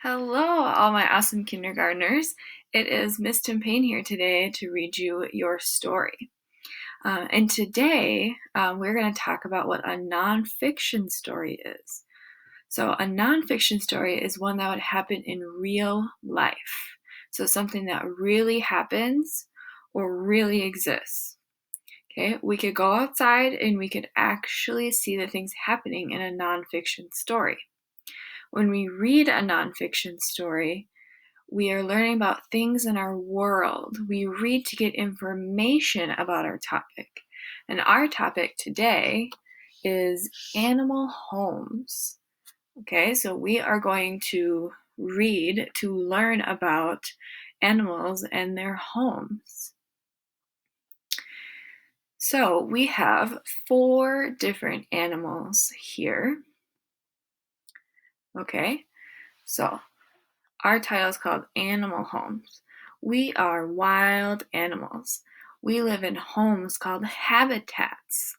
Hello, all my awesome kindergartners. It is Miss Tim Payne here today to read you your story. And today we're going to talk about what a nonfiction story is. So, a nonfiction story is one that would happen in real life. So, something that really happens or really exists. Okay, we could go outside and we could actually see the things happening in a nonfiction story. When we read a nonfiction story, we are learning about things in our world. We read to get information about our topic. And our topic today is animal homes. Okay, so we are going to read to learn about animals and their homes. So we have 4 different animals here. Okay, so our title is called Animal Homes. We are wild animals. We live in homes called habitats.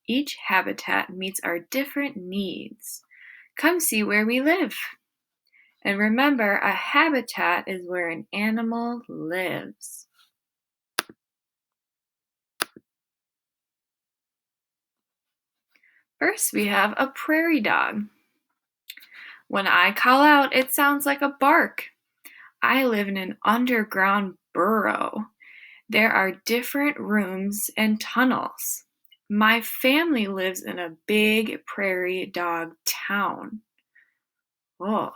Each habitat meets our different needs. Come see where we live. And remember, a habitat is where an animal lives. First, we have a prairie dog. When I call out, it sounds like a bark. I live in an underground burrow. There are different rooms and tunnels. My family lives in a big prairie dog town. Oh,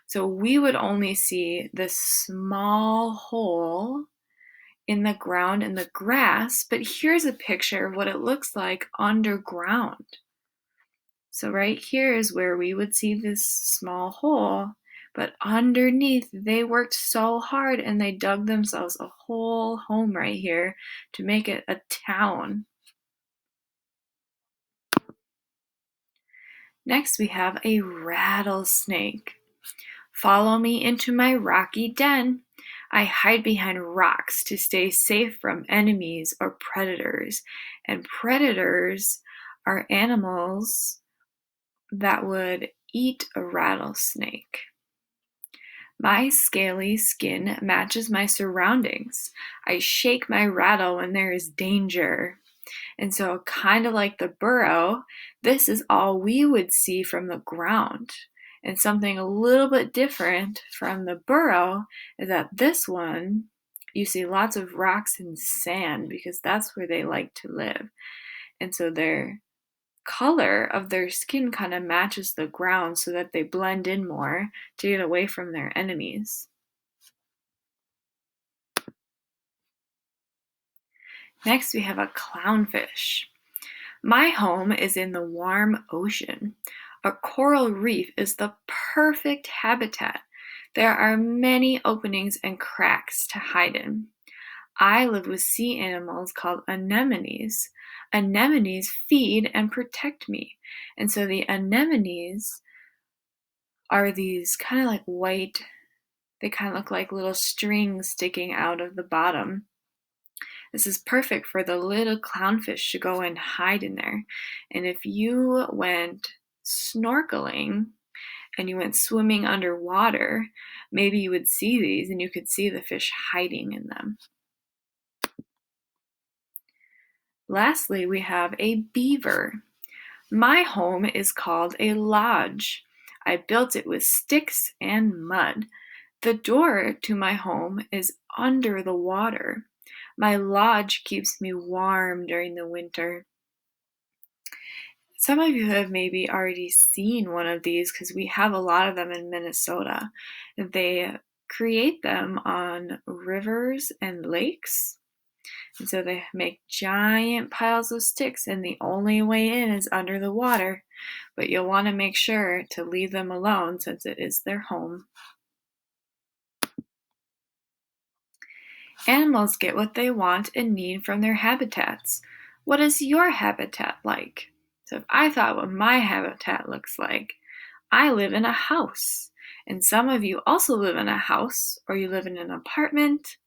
so we would only see this small hole in the ground in the grass, but here's a picture of what it looks like underground. So right here is where we would see this small hole, but underneath they worked so hard and they dug themselves a whole home right here to make it a town. Next we have a rattlesnake. Follow me into my rocky den. I hide behind rocks to stay safe from enemies or predators. And predators are animals that would eat a rattlesnake. My scaly skin matches my surroundings. I shake my rattle when there is danger. And so, kind of like the burrow, this is all we would see from the ground. And something a little bit different from the burrow is that this one, you see lots of rocks and sand because that's where they like to live. And so their color of their skin kind of matches the ground so that they blend in more to get away from their enemies. Next, we have a clownfish. My home is in the warm ocean. A coral reef is the perfect habitat. There are many openings and cracks to hide in. I live with sea animals called anemones. Anemones feed and protect me. And so the anemones are these kind of like white, they kind of look like little strings sticking out of the bottom. This is perfect for the little clownfish to go and hide in there. And if you went snorkeling and you went swimming underwater, maybe you would see these and you could see the fish hiding in them. Lastly, we have a beaver. My home is called a lodge. I built it with sticks and mud. The door to my home is under the water. My lodge keeps me warm during the winter. Some of you have maybe already seen one of these because we have a lot of them in Minnesota. They create them on rivers and lakes. And so they make giant piles of sticks, and the only way in is under the water. But you'll want to make sure to leave them alone since it is their home. Animals get what they want and need from their habitats. What is your habitat like? So if I thought what my habitat looks like, I live in a house. And some of you also live in a house or you live in an apartment.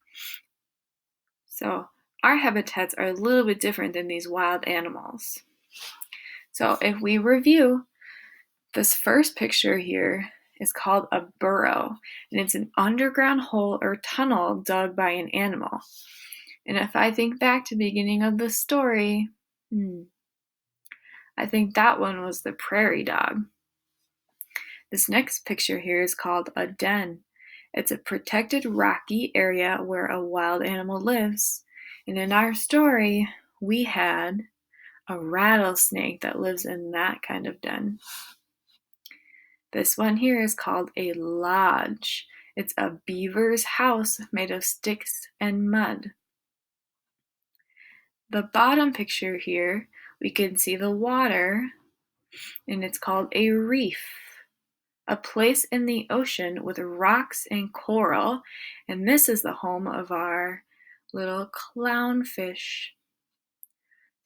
So our habitats are a little bit different than these wild animals. So if we review this first picture here is called a burrow, and it's an underground hole or tunnel dug by an animal. And if I think back to the beginning of the story, I think that one was the prairie dog. This next picture here is called a den. It's a protected rocky area where a wild animal lives. And in our story, we had a rattlesnake that lives in that kind of den. This one here is called a lodge. It's a beaver's house made of sticks and mud. The bottom picture here, we can see the water, and it's called a reef, a place in the ocean with rocks and coral, and this is the home of our little clownfish.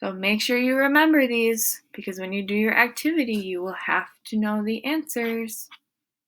So make sure you remember these, because when you do your activity, you will have to know the answers.